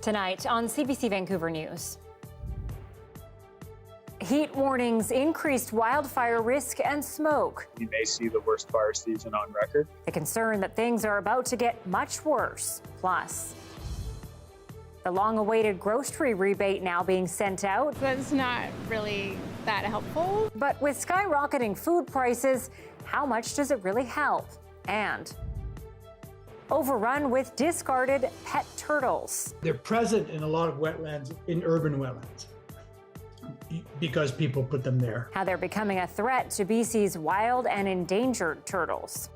Tonight on CBC Vancouver News. Heat warnings, increased wildfire risk and smoke. We may see the worst fire season on record. The concern that things are about to get much worse. Plus, the long-awaited grocery rebate now being sent out. That's not really that helpful. But with skyrocketing food prices, how much does it really help? And overrun with discarded pet turtles. They're present in a lot of wetlands, in urban wetlands, because people put them there. How they're becoming a threat to BC's wild and endangered turtles.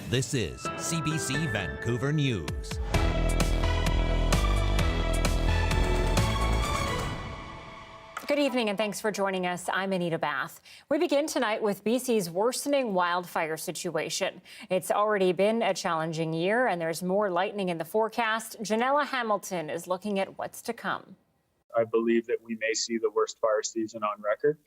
This is CBC Vancouver News. Good evening and thanks for joining us. I'm Anita Bathe. We begin tonight with BC's worsening wildfire situation. It's already been a challenging year and there's more lightning in the forecast. Janella Hamilton is looking at what's to come. I believe that we may see the worst fire season on record.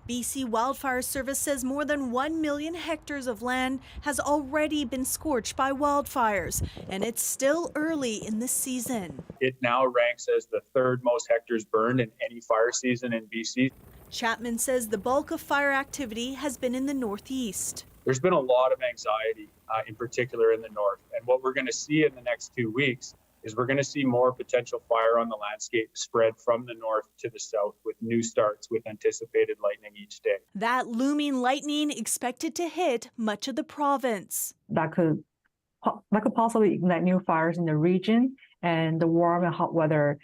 BC Wildfire Service says more than 1 million hectares of land has already been scorched by wildfires, and it's still early in the season. It now ranks as the third most hectares burned in any fire season in BC. Chapman says the bulk of fire activity has been in the northeast. There's been a lot of anxiety, in particular in the north. And what we're going to see in the next 2 weeks is we're going to see more potential fire on the landscape spread from the north to the south with new starts with anticipated lightning each day. That looming lightning expected to hit much of the province. That could possibly ignite new fires in the region, and the warm and hot weather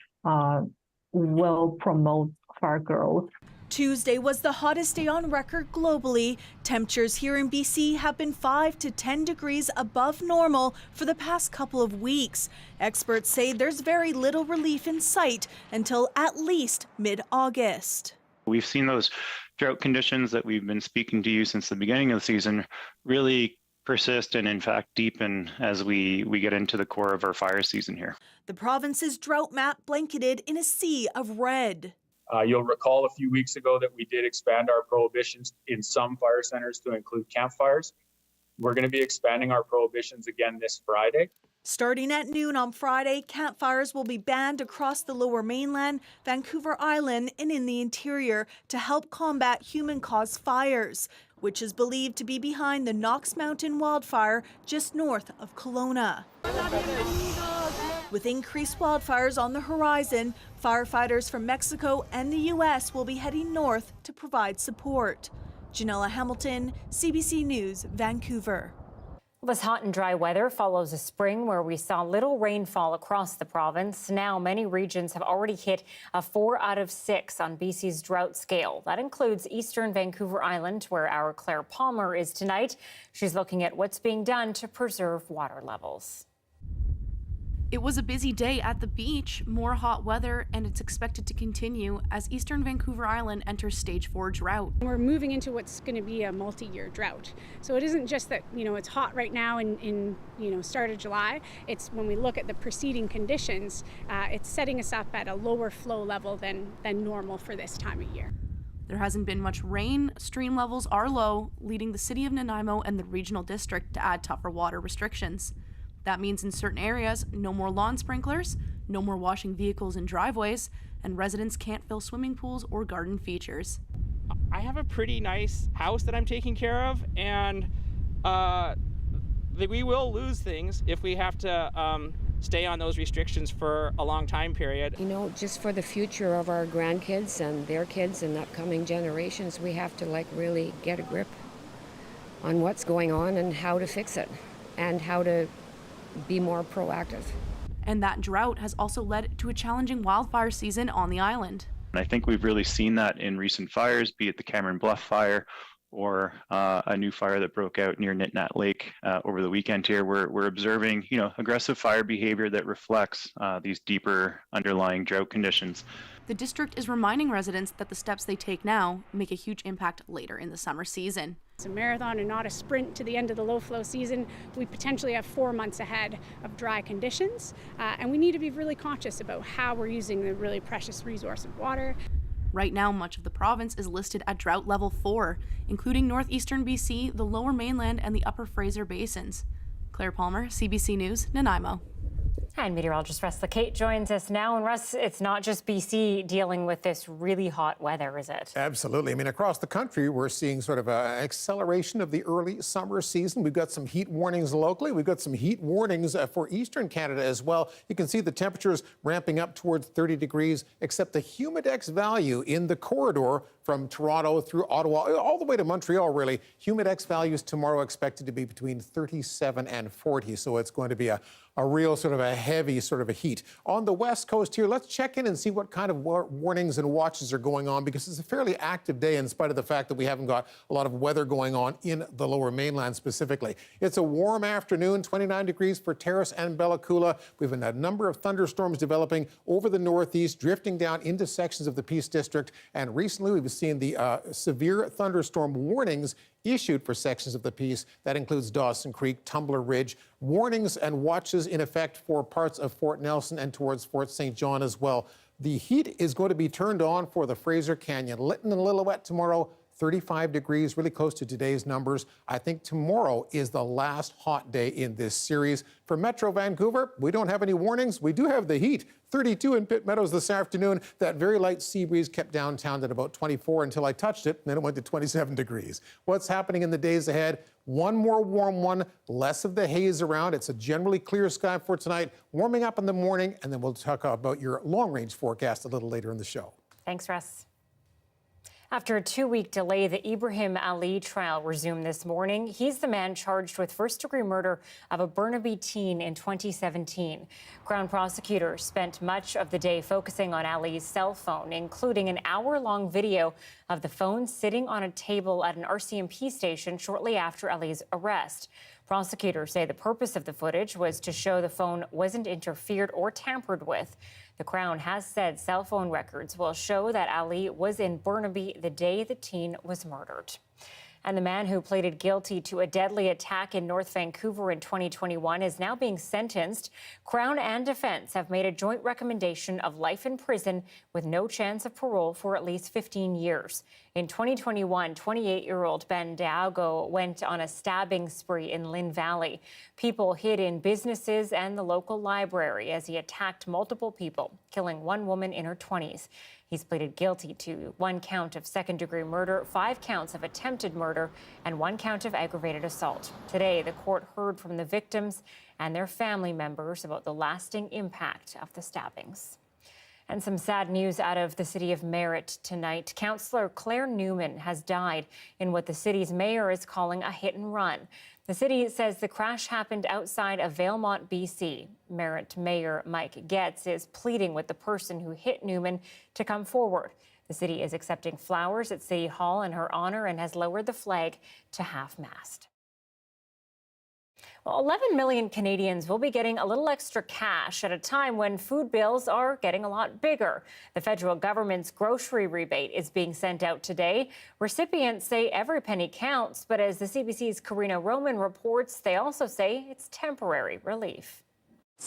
will promote fire growth. Tuesday was the hottest day on record globally. Temperatures here in BC have been 5 to 10 degrees above normal for the past couple of weeks. Experts say there's very little relief in sight until at least mid-August. We've seen those drought conditions that we've been speaking to you since the beginning of the season really persist and in fact deepen as we get into the core of our fire season here. The province's drought map blanketed in a sea of red. You'll recall a few weeks ago that we did expand our prohibitions in some fire centers to include campfires. We're going to be expanding our prohibitions again this Friday. Starting at noon on Friday, campfires will be banned across the Lower Mainland, Vancouver Island, and in the interior to help combat human-caused fires, which is believed to be behind the Knox Mountain wildfire just north of Kelowna. With increased wildfires on the horizon, firefighters from Mexico and the U.S. will be heading north to provide support. Janella Hamilton, CBC News, Vancouver. This hot and dry weather follows a spring where we saw little rainfall across the province. Now, many regions have already hit a 4 out of 6 on BC's drought scale. That includes eastern Vancouver Island, where our Claire Palmer is tonight. She's looking at what's being done to preserve water levels. It was a busy day at the beach, more hot weather, and it's expected to continue as eastern Vancouver Island enters stage 4 drought. We're moving into what's going to be a multi-year drought. So it isn't just that, it's hot right now in start of July. It's when we look at the preceding conditions, it's setting us up at a lower flow level than normal for this time of year. There hasn't been much rain, stream levels are low, leading the city of Nanaimo and the regional district to add tougher water restrictions. That means in certain areas, no more lawn sprinklers, no more washing vehicles in driveways, and residents can't fill swimming pools or garden features. I have a pretty nice house that I'm taking care of, and we will lose things if we have to stay on those restrictions for a long time period. Just for the future of our grandkids and their kids and upcoming generations, we have to really get a grip on what's going on and how to fix it and how to be more proactive. And that drought has also led to a challenging wildfire season on the island. And I think we've really seen that in recent fires, be it the Cameron Bluff fire or a new fire that broke out near Nitnat Lake over the weekend here. We're observing, aggressive fire behavior that reflects these deeper underlying drought conditions. The district is reminding residents that the steps they take now make a huge impact later in the summer season. It's a marathon and not a sprint to the end of the low flow season. We potentially have 4 months ahead of dry conditions, and we need to be really conscious about how we're using the really precious resource of water. Right now, much of the province is listed at drought level 4, including northeastern BC, the lower mainland, and the upper Fraser basins. Claire Palmer, CBC News, Nanaimo. And meteorologist Russ Kate joins us now. And Russ, it's not just BC dealing with this really hot weather, is it? Absolutely. I mean, across the country, we're seeing sort of an acceleration of the early summer season. We've got some heat warnings locally. We've got some heat warnings for Eastern Canada as well. You can see the temperatures ramping up towards 30 degrees, except the humidex value in the corridor from Toronto through Ottawa, all the way to Montreal, really. Humidex values tomorrow expected to be between 37 and 40. So it's going to be a real sort of a heavy sort of a heat. On the West Coast here, let's check in and see what kind of warnings and watches are going on, because it's a fairly active day in spite of the fact that we haven't got a lot of weather going on in the Lower Mainland specifically. It's a warm afternoon, 29 degrees for Terrace and Bella Coola. We've had a number of thunderstorms developing over the northeast, drifting down into sections of the Peace District. And recently we've seen the severe thunderstorm warnings issued for sections of the Peace. That includes Dawson Creek, Tumbler Ridge. Warnings and watches in effect for parts of Fort Nelson and towards Fort St. John as well. The heat is going to be turned on for the Fraser Canyon. Lytton and Lillooet tomorrow, 35 degrees, really close to today's numbers. I think tomorrow is the last hot day in this series. For Metro Vancouver, we don't have any warnings. We do have the heat. 32 in Pitt Meadows this afternoon. That very light sea breeze kept downtown at about 24 until I touched it, and then it went to 27 degrees. What's happening in the days ahead? One more warm one, less of the haze around. It's a generally clear sky for tonight, warming up in the morning, and then we'll talk about your long-range forecast a little later in the show. Thanks, Russ. After a 2-week delay, the Ibrahim Ali trial resumed this morning. He's the man charged with first-degree murder of a Burnaby teen in 2017. Crown prosecutors spent much of the day focusing on Ali's cell phone, including an hour-long video of the phone sitting on a table at an RCMP station shortly after Ali's arrest. Prosecutors say the purpose of the footage was to show the phone wasn't interfered or tampered with. The Crown has said cell phone records will show that Ali was in Burnaby the day the teen was murdered. And the man who pleaded guilty to a deadly attack in North Vancouver in 2021 is now being sentenced. Crown and defense have made a joint recommendation of life in prison with no chance of parole for at least 15 years. In 2021, 28-year-old Ben Diago went on a stabbing spree in Lynn Valley. People hid in businesses and the local library as he attacked multiple people, killing one woman in her 20s. He's pleaded guilty to 1 count of second-degree murder, 5 counts of attempted murder, and 1 count of aggravated assault. Today, the court heard from the victims and their family members about the lasting impact of the stabbings. And some sad news out of the city of Merritt tonight. Councillor Claire Newman has died in what the city's mayor is calling a hit and run. The city says the crash happened outside of Valemont, BC. Merritt Mayor Mike Getz is pleading with the person who hit Newman to come forward. The city is accepting flowers at City Hall in her honor and has lowered the flag to half-mast. Well, 11 million Canadians will be getting a little extra cash at a time when food bills are getting a lot bigger. The federal government's grocery rebate is being sent out today. Recipients say every penny counts, but as the CBC's Karina Roman reports, they also say it's temporary relief.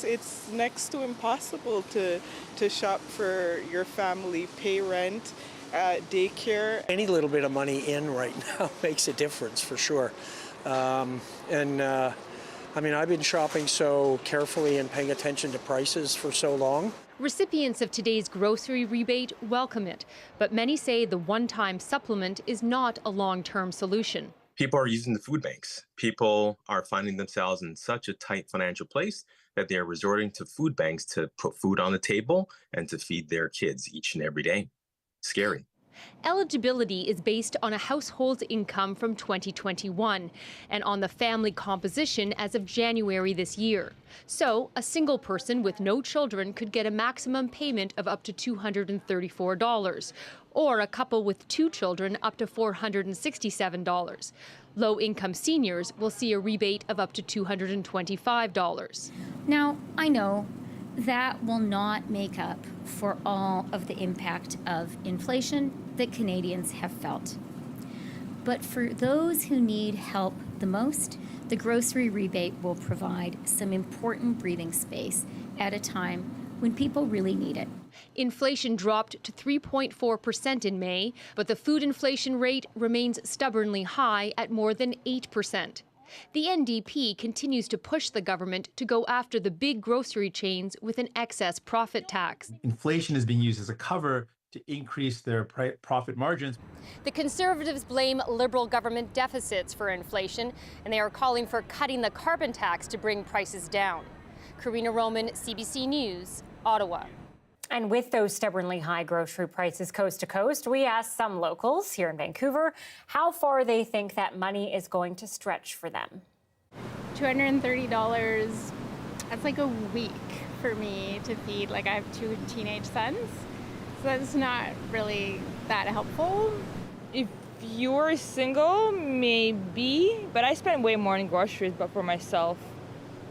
It's next to impossible to shop for your family, pay rent, daycare. Any little bit of money in right now makes a difference for sure. I mean, I've been shopping so carefully and paying attention to prices for so long. Recipients of today's grocery rebate welcome it, but many say the one-time supplement is not a long-term solution. People are using the food banks. People are finding themselves in such a tight financial place that they are resorting to food banks to put food on the table and to feed their kids each and every day. Scary. Eligibility is based on a household's income from 2021 and on the family composition as of January this year. So, a single person with no children could get a maximum payment of up to $234, or a couple with 2 children up to $467. Low-income seniors will see a rebate of up to $225. Now, I know that will not make up for all of the impact of inflation that Canadians have felt. But for those who need help the most, the grocery rebate will provide some important breathing space at a time when people really need it. Inflation dropped to 3.4% in May, but the food inflation rate remains stubbornly high at more than 8%. The NDP continues to push the government to go after the big grocery chains with an excess profit tax. Inflation is being used as a cover to increase their profit margins. The Conservatives blame Liberal government deficits for inflation, and they are calling for cutting the carbon tax to bring prices down. Karina Roman, CBC News, Ottawa. And with those stubbornly high grocery prices coast to coast, we asked some locals here in Vancouver how far they think that money is going to stretch for them. $230, that's like a week for me to feed. Like, I have 2 teenage sons, so that's not really that helpful. If you're single, maybe, but I spend way more on groceries, but for myself,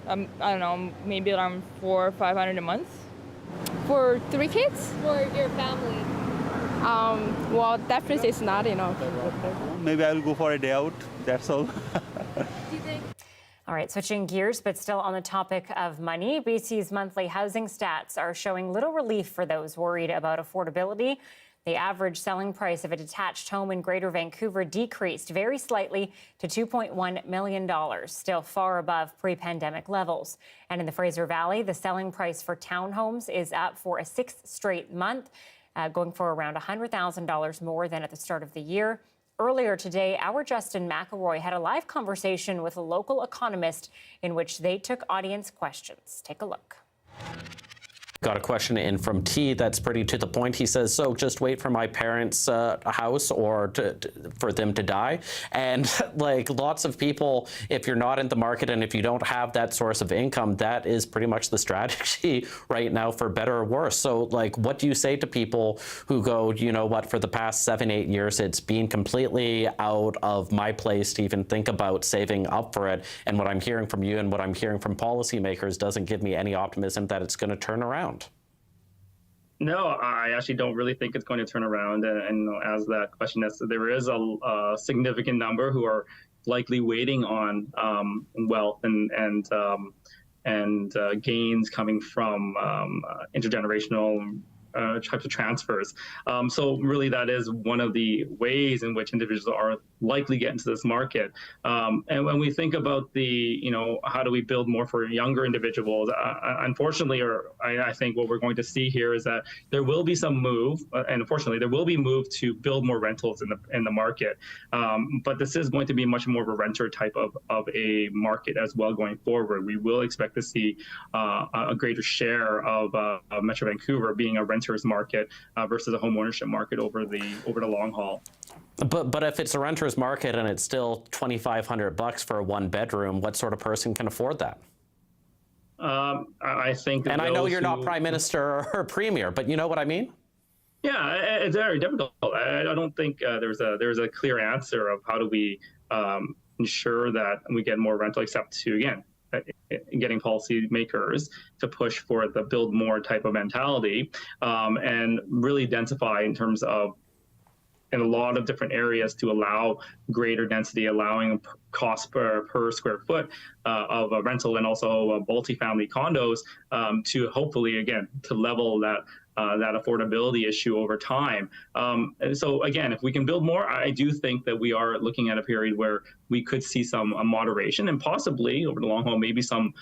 I don't know, maybe around $400 or $500 a month. For 3 kids? For your family? Well, definitely it's not enough. Maybe I'll go for a day out, that's all. Do you think? All right, switching gears, but still on the topic of money, BC's monthly housing stats are showing little relief for those worried about affordability. The average selling price of a detached home in Greater Vancouver decreased very slightly to $2.1 million, still far above pre-pandemic levels. And in the Fraser Valley, the selling price for townhomes is up for a 6th straight month, going for around $100,000 more than at the start of the year. Earlier today, our Justin McElroy had a live conversation with a local economist in which they took audience questions. Take a look. Got a question in from T that's pretty to the point. He says, so just wait for my parents' house or for them to die. And like lots of people, if you're not in the market and if you don't have that source of income, that is pretty much the strategy right now, for better or worse. So like, what do you say to people who go, you know what, for the past 7-8 years, it's been completely out of my place to even think about saving up for it. And what I'm hearing from you and what I'm hearing from policymakers doesn't give me any optimism that it's going to turn around. No, I actually don't really think it's going to turn around. And as that question is, there is a significant number who are likely waiting on wealth and gains coming from intergenerational types of transfers. So really that is one of the ways in which individuals are likely get into this market. And when we think about the, how do we build more for younger individuals, unfortunately, or I think what we're going to see here is that there will be some move, and unfortunately there will be move to build more rentals in the market. But this is going to be much more of a renter type of a market as well going forward. We will expect to see a greater share of Metro Vancouver being a renter's market versus a home ownership market over the long haul. But if it's a renter's market and it's still $2,500 for a 1-bedroom, what sort of person can afford that? I think. And I know you're not prime minister or premier, but you know what I mean? Yeah, it's very difficult. I don't think there's a clear answer of how do we ensure that we get more rental, except to, again, getting policymakers to push for the build more type of mentality and really densify in terms of in a lot of different areas to allow greater density, allowing cost per square foot of a rental and also multifamily condos to hopefully, again, to level that affordability issue over time. And so again, if we can build more, I do think that we are looking at a period where we could see some moderation and possibly over the long haul, maybe some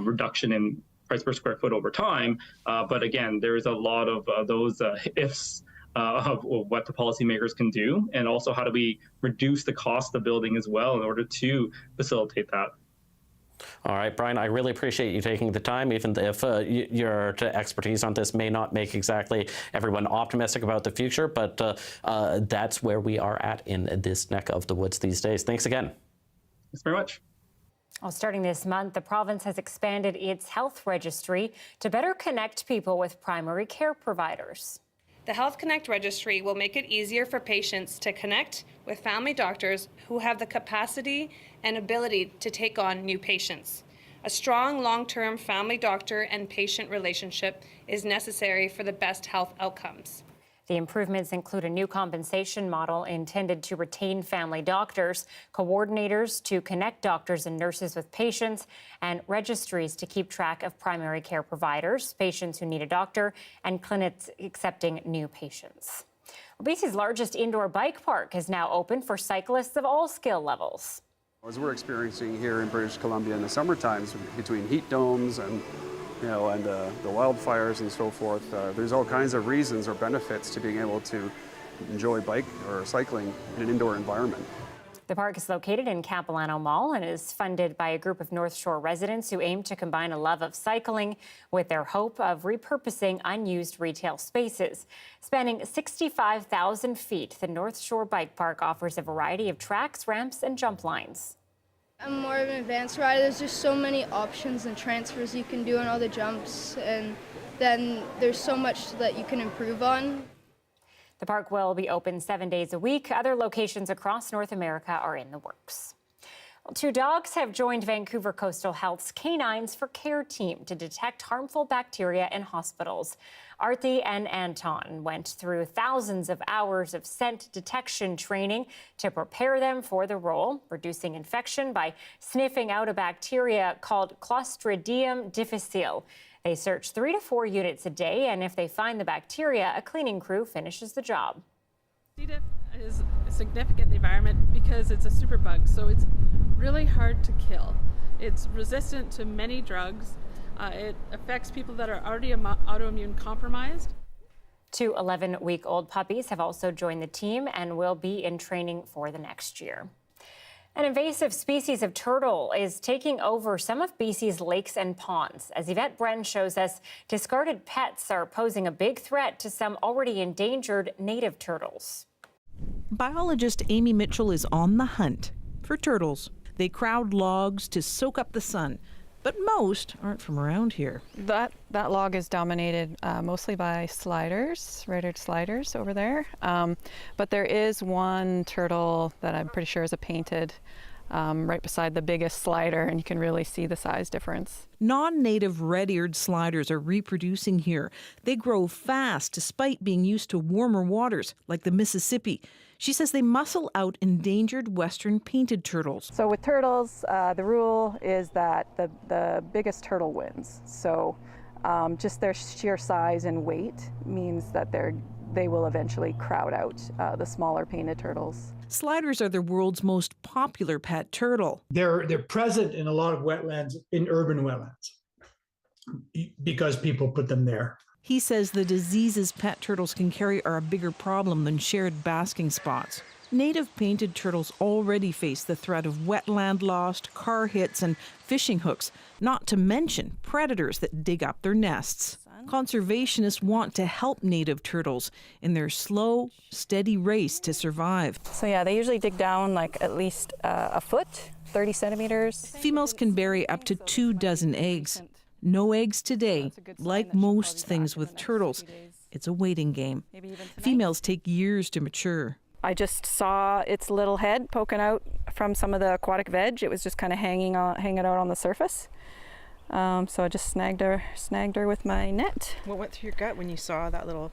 reduction in price per square foot over time. But again, there's a lot of those ifs of what the policymakers can do, and also how do we reduce the cost of building as well in order to facilitate that. All right, Brian, I really appreciate you taking the time, even if your expertise on this may not make exactly everyone optimistic about the future, but that's where we are at in this neck of the woods these days. Thanks again. Thanks very much. Well, starting this month, the province has expanded its health registry to better connect people with primary care providers. The Health Connect registry will make it easier for patients to connect with family doctors who have the capacity and ability to take on new patients. A strong long-term family doctor and patient relationship is necessary for the best health outcomes. The improvements include a new compensation model intended to retain family doctors, coordinators to connect doctors and nurses with patients, and registries to keep track of primary care providers, patients who need a doctor, and clinics accepting new patients. BC's largest indoor bike park is now open for cyclists of all skill levels. As we're experiencing here in British Columbia in the summer times, between heat domes and the wildfires and so forth, there's all kinds of reasons or benefits to being able to enjoy bike or cycling in an indoor environment. The park is located in Capilano Mall and is funded by a group of North Shore residents who aim to combine a love of cycling with their hope of repurposing unused retail spaces. Spanning 65,000 feet, the North Shore Bike Park offers a variety of tracks, ramps, and jump lines. I'm more of an advanced rider. There's just so many options and transfers you can do on all the jumps, and then there's so much that you can improve on. The park will be open 7 days a week. Other locations across North America are in the works. Well, 2 dogs have joined Vancouver Coastal Health's Canines for Care team to detect harmful bacteria in hospitals. Artie and Anton went through thousands of hours of scent detection training to prepare them for the role, reducing infection by sniffing out a bacteria called Clostridium difficile. They search 3 to 4 units a day, and if they find the bacteria, a cleaning crew finishes the job. C. diff is significant in the environment because it's a superbug, so it's really hard to kill. It's resistant to many drugs. It affects people that are already autoimmune compromised. 2 11-week-old puppies have also joined the team and will be in training for the next year. An invasive species of turtle is taking over some of BC's lakes and ponds. As Yvette Bren shows us, discarded pets are posing a big threat to some already endangered native turtles. Biologist Amy Mitchell is on the hunt for turtles. They crowd logs to soak up the sun, but most aren't from around here. That log is dominated mostly by sliders, red-eared sliders over there. But there is one turtle that I'm pretty sure is a painted right beside the biggest slider, and you can really see the size difference. Non-native red-eared sliders are reproducing here. They grow fast despite being used to warmer waters like the Mississippi. She says they muscle out endangered western painted turtles. So with turtles, the rule is that the biggest turtle wins. So just their sheer size and weight means that they will eventually crowd out the smaller painted turtles. Sliders are the world's most popular pet turtle. They're present in a lot of wetlands, in urban wetlands, because people put them there. He says the diseases pet turtles can carry are a bigger problem than shared basking spots. Native painted turtles already face the threat of wetland lost, car hits, and fishing hooks, not to mention predators that dig up their nests. Conservationists want to help native turtles in their slow, steady race to survive. So yeah, they usually dig down like at least a foot, 30 centimeters. Females can bury up to 24 eggs. No eggs today. Like most things with turtles, it's a waiting game. Females take years to mature. I just saw its little head poking out from some of the aquatic veg. It was just kind of hanging out on the surface. So I just snagged her with my net. What went through your gut when you saw that little?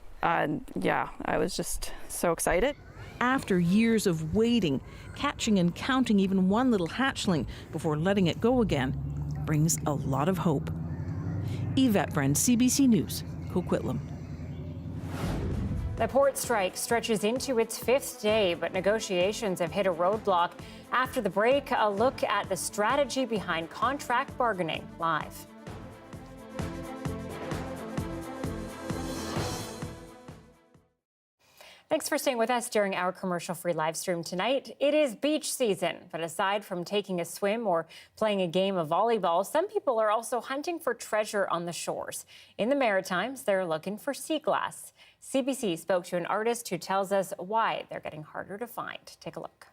Yeah, I was just so excited. After years of waiting, catching and counting even one little hatchling before letting it go again brings a lot of hope. Yvette Bren, CBC News, Coquitlam. The port strike stretches into its 5th day, but negotiations have hit a roadblock. After the break, a look at the strategy behind contract bargaining. Live. Thanks for staying with us during our commercial-free live stream tonight. It is beach season, but aside from taking a swim or playing a game of volleyball, some people are also hunting for treasure on the shores. In the Maritimes, they're looking for sea glass. CBC spoke to an artist who tells us why they're getting harder to find. Take a look.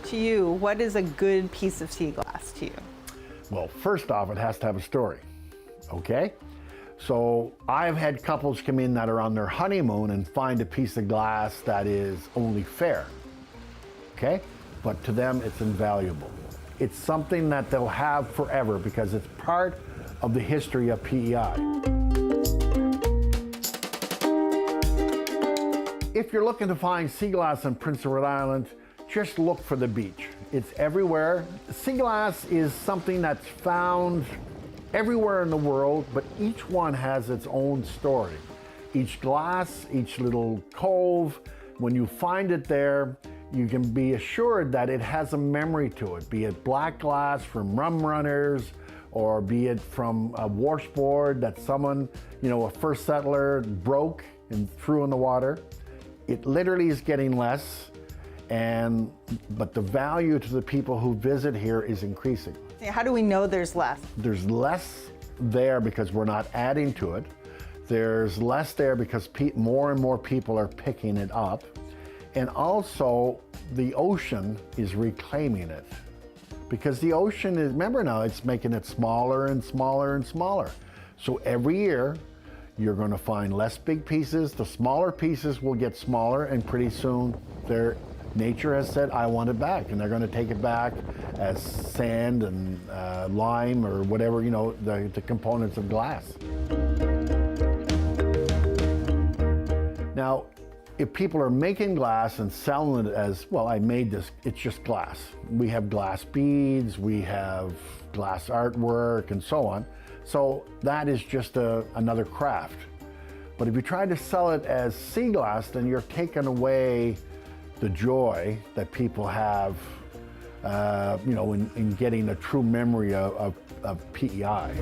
To you, what is a good piece of sea glass to you? Well, first off, it has to have a story, okay? So I've had couples come in that are on their honeymoon and find a piece of glass that is only fair, okay? But to them, it's invaluable. It's something that they'll have forever because it's part of the history of PEI. If you're looking to find sea glass on Prince Edward Island, just look for the beach. It's everywhere. Sea glass is something that's found everywhere in the world, but each one has its own story. Each glass, each little cove When you find it there, you can be assured that it has a memory to it, be it black glass from rum runners, or be it from a washboard that someone, a first settler broke and threw in the water. It literally is getting less, but the value to the people who visit here is increasing. How do we know there's less? There's less there because we're not adding to it. There's less there because more and more people are picking it up. And also, the ocean is reclaiming it. Because the ocean is, remember now, it's making it smaller and smaller and smaller. So every year, you're going to find less big pieces. The smaller pieces will get smaller, and pretty soon, nature has said, I want it back. And they're going to take it back as sand and lime or whatever, the components of glass. Now, if people are making glass and selling it as, well, I made this, it's just glass. We have glass beads, we have glass artwork, and so on. So that is just another craft. But if you try to sell it as sea glass, then you're taking away the joy that people have, in getting a true memory of PEI.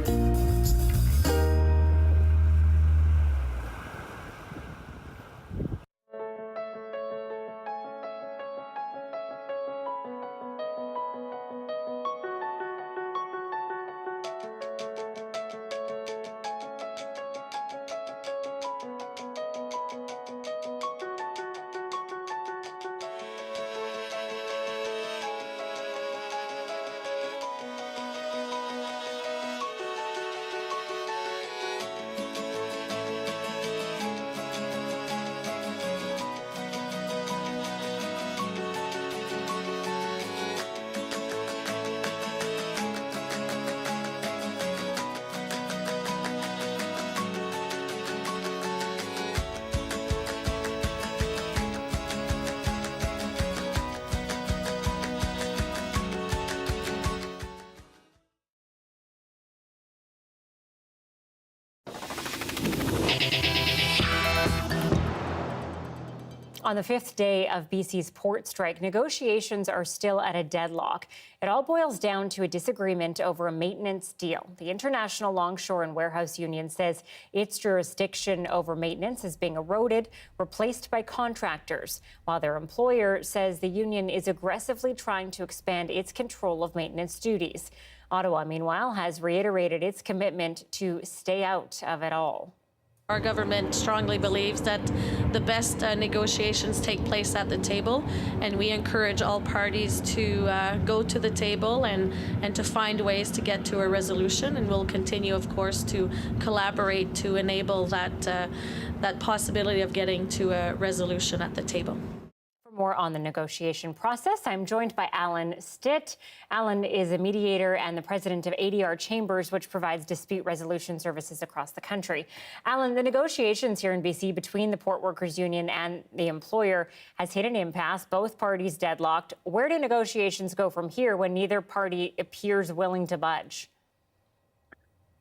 On the fifth day of BC's port strike, negotiations are still at a deadlock. It all boils down to a disagreement over a maintenance deal. The International Longshore and Warehouse Union says its jurisdiction over maintenance is being eroded, replaced by contractors, while their employer says the union is aggressively trying to expand its control of maintenance duties. Ottawa, meanwhile, has reiterated its commitment to stay out of it all. Our government strongly believes that the best negotiations take place at the table, and we encourage all parties to go to the table and to find ways to get to a resolution. And we'll continue, of course, to collaborate to enable that possibility of getting to a resolution at the table. More on the negotiation process, I'm joined by Alan Stitt. Alan is a mediator and the president of ADR Chambers, which provides dispute resolution services across the country. Alan, the negotiations here in BC between the Port Workers Union and the employer has hit an impasse, both parties deadlocked. Where do negotiations go from here when neither party appears willing to budge?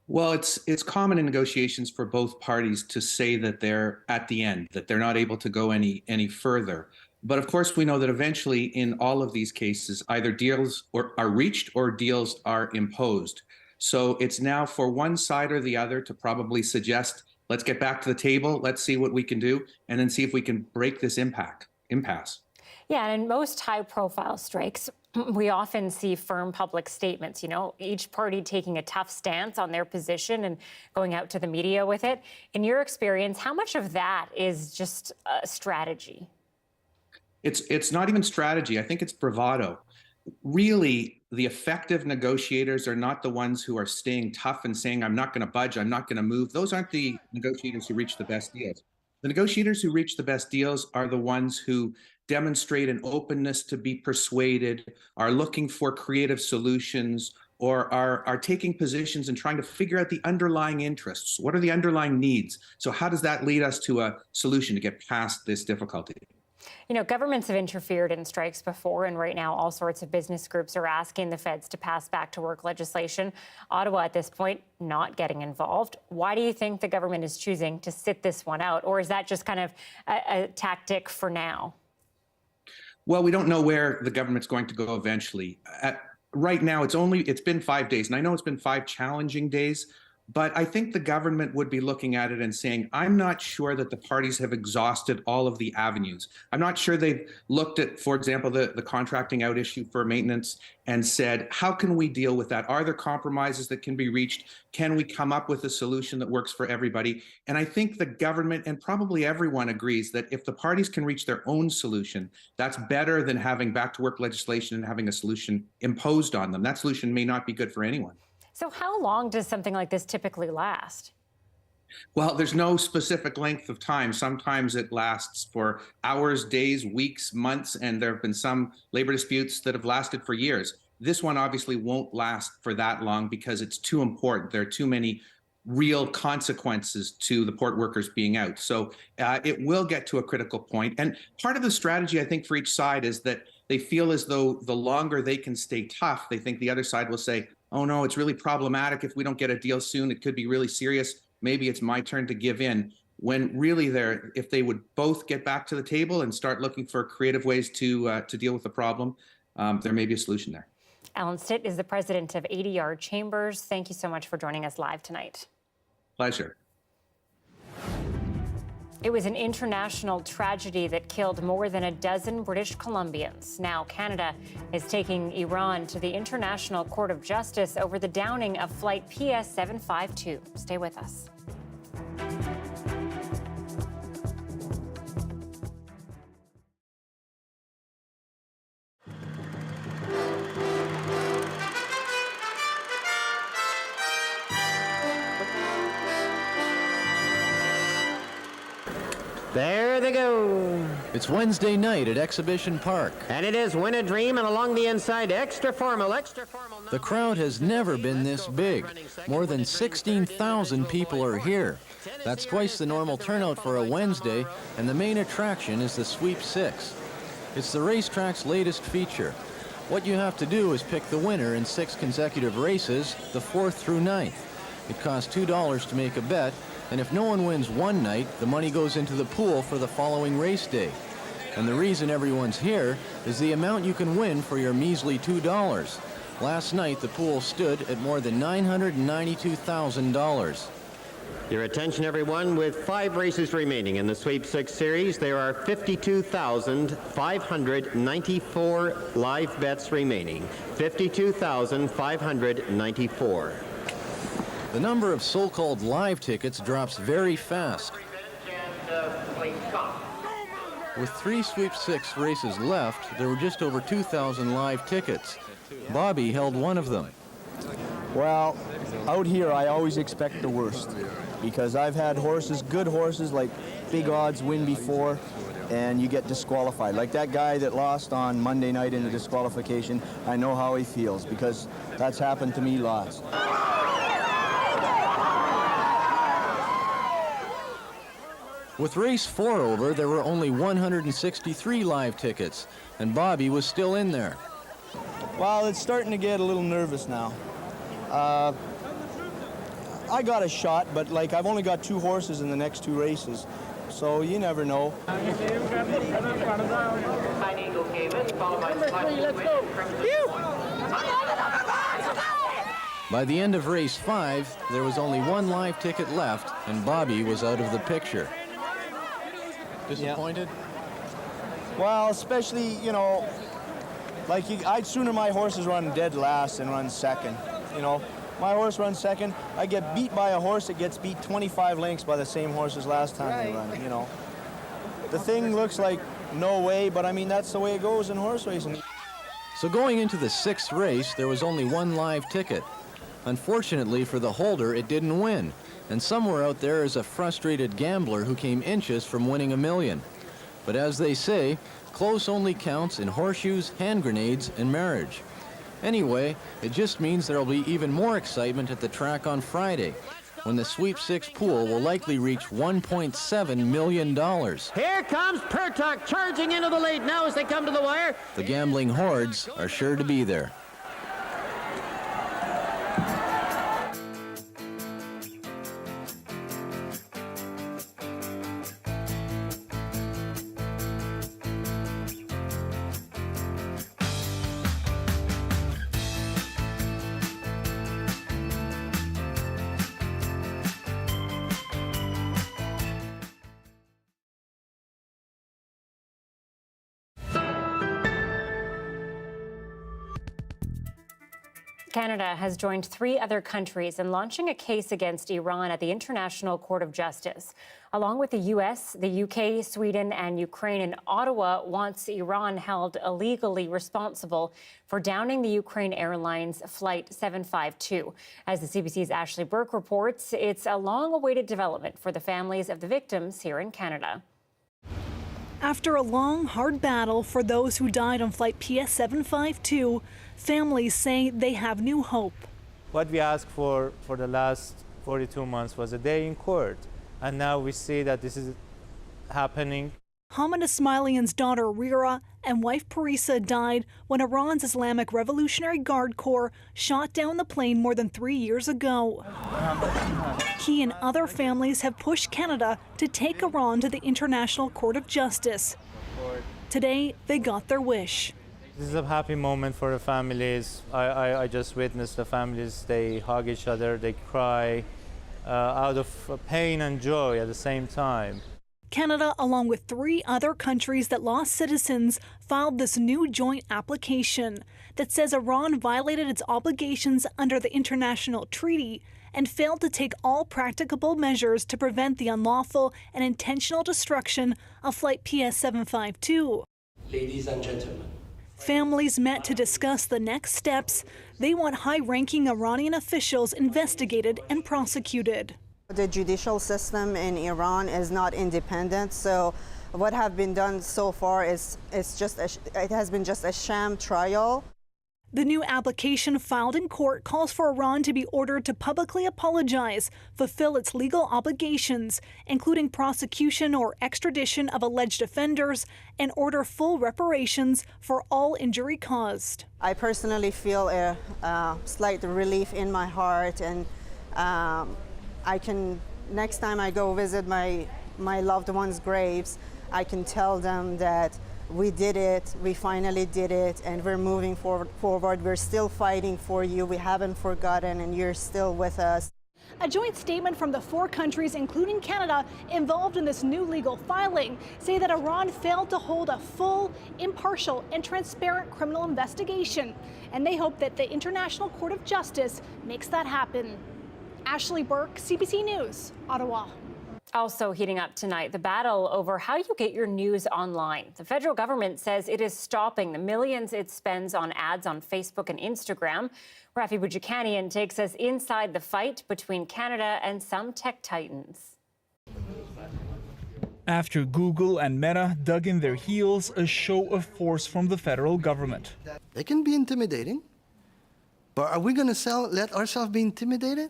Well, it's common in negotiations for both parties to say that they're at the end, that they're not able to go any further. But of course, we know that eventually in all of these cases, either deals are reached or deals are imposed. So it's now for one side or the other to probably suggest, let's get back to the table, let's see what we can do, and then see if we can break this impasse. Yeah, and in most high-profile strikes, we often see firm public statements, each party taking a tough stance on their position and going out to the media with it. In your experience, how much of that is just a strategy? It's not even strategy. I think it's bravado. Really, the effective negotiators are not the ones who are staying tough and saying, I'm not going to budge, I'm not going to move. Those aren't the negotiators who reach the best deals. The negotiators who reach the best deals are the ones who demonstrate an openness to be persuaded, are looking for creative solutions, or are taking positions and trying to figure out the underlying interests. What are the underlying needs? So how does that lead us to a solution to get past this difficulty? You know, governments have interfered in strikes before, and right now all sorts of business groups are asking the feds to pass back to work legislation. Ottawa, at this point, not getting involved. Why do you think the government is choosing to sit this one out? Or is that just kind of a tactic for now? Well, we don't know where the government's going to go eventually. Right now, it's been 5 days, and I know it's been 5 challenging days, but I think the government would be looking at it and saying, I'm not sure that the parties have exhausted all of the avenues. I'm not sure they've looked at, for example, the contracting out issue for maintenance and said, how can we deal with that? Are there compromises that can be reached? Can we come up with a solution that works for everybody? And I think the government and probably everyone agrees that if the parties can reach their own solution, that's better than having back to work legislation and having a solution imposed on them. That solution may not be good for anyone. So how long does something like this typically last? Well, there's no specific length of time. Sometimes it lasts for hours, days, weeks, months, and there have been some labor disputes that have lasted for years. This one obviously won't last for that long because it's too important. There are too many real consequences to the port workers being out. So it will get to a critical point. And part of the strategy, I think, for each side is that they feel as though the longer they can stay tough, they think the other side will say, oh no, it's really problematic. If we don't get a deal soon, it could be really serious. Maybe it's my turn to give in. When really if they would both get back to the table and start looking for creative ways to deal with the problem, there may be a solution there. Alan Stitt is the president of 80 Yard Chambers. Thank you so much for joining us live tonight. Pleasure. It was an international tragedy that killed more than a dozen British Columbians. Now Canada is taking Iran to the International Court of Justice over the downing of flight PS 752. Stay with us. There they go. It's Wednesday night at Exhibition Park. And it is Win a Dream, and along the inside, extra formal. The crowd has never been this big. More than 16,000 people are here. That's twice the normal turnout for a Wednesday, and the main attraction is the Sweep 6. It's the racetrack's latest feature. What you have to do is pick the winner in 6 consecutive races, the 4th through 9th. It costs $2 to make a bet, and if no one wins one night, the money goes into the pool for the following race day. And the reason everyone's here is the amount you can win for your measly $2. Last night, the pool stood at more than $992,000. Your attention, everyone. With 5 races remaining in the Sweep 6 series, there are 52,594 live bets remaining. 52,594. The number of so-called live tickets drops very fast. With 3 Sweep 6 races left, there were just over 2,000 live tickets. Bobby held one of them. Well, out here I always expect the worst because I've had horses, good horses, like big odds win before, and you get disqualified. Like that guy that lost on Monday night in the disqualification, I know how he feels because that's happened to me lots. With race 4 over, there were only 163 live tickets, and Bobby was still in there. Well, it's starting to get a little nervous now. I got a shot, but like I've only got 2 horses in the next 2 races, so you never know. By the end of race 5, there was only 1 live ticket left, and Bobby was out of the picture. Disappointed? Yeah. Well, especially, you know, like I'd sooner my horses run dead last than run second. You know, my horse runs second, I get beat by a horse that gets beat 25 lengths by the same horse as last time they run it, you know. The thing looks like no way, but I mean, that's the way it goes in horse racing. So going into the 6th race, there was only 1 live ticket. Unfortunately for the holder, it didn't win. And somewhere out there is a frustrated gambler who came inches from winning $1 million. But as they say, close only counts in horseshoes, hand grenades, and marriage. Anyway, it just means there'll be even more excitement at the track on Friday. when the Sweep 6 pool will likely reach $1.7 million. Here comes Pertuck charging into the lead now as they come to the wire. The gambling hordes are sure to be there. Canada has joined 3 other countries in launching a case against Iran at the International Court of Justice. Along with the U.S., the U.K., Sweden and Ukraine, and Ottawa wants Iran held illegally responsible for downing the Ukraine Airlines Flight 752. As the CBC's Ashley Burke reports, it's a long-awaited development for the families of the victims here in Canada. After a long, hard battle for those who died on Flight PS 752, families say they have new hope. What we asked for the last 42 months was a day in court, and now we see that this is happening. Hamid Ismailian's daughter Rira and wife Parisa died when Iran's Islamic Revolutionary Guard Corps shot down the plane more than 3 years ago. He and other families have pushed Canada to take Iran to the International Court of Justice. Today, they got their wish. This is a happy moment for the families. I just witnessed the families, they hug each other, they cry out of pain and joy at the same time. Canada, along with 3 other countries that lost citizens, filed this new joint application that says Iran violated its obligations under the international treaty and failed to take all practicable measures to prevent the unlawful and intentional destruction of Flight PS 752. Ladies and gentlemen, families met to discuss the next steps. They want high-ranking Iranian officials investigated and prosecuted. The judicial system in Iran is not independent, so what have been done so far is it has been just a sham trial. The new application filed in court calls for Iran to be ordered to publicly apologize, fulfill its legal obligations, including prosecution or extradition of alleged offenders, and order full reparations for all injury caused. I personally feel a slight relief in my heart, and I can, next time I go visit my loved ones' graves, I can tell them that we did it, we finally did it, and we're moving forward. We're still fighting for you. We haven't forgotten, and you're still with us. A joint statement from the 4 countries, including Canada, involved in this new legal filing, say that Iran failed to hold a full, impartial, and transparent criminal investigation, and they hope that the International Court of Justice makes that happen. Ashley Burke, CBC News, Ottawa. Also heating up tonight, the battle over how you get your news online. The federal government says it is stopping the millions it spends on ads on Facebook and Instagram. Rafi Boudjikanian takes us inside the fight between Canada and some tech titans. After Google and Meta dug in their heels, a show of force from the federal government. It can be intimidating, but are we going to let ourselves be intimidated?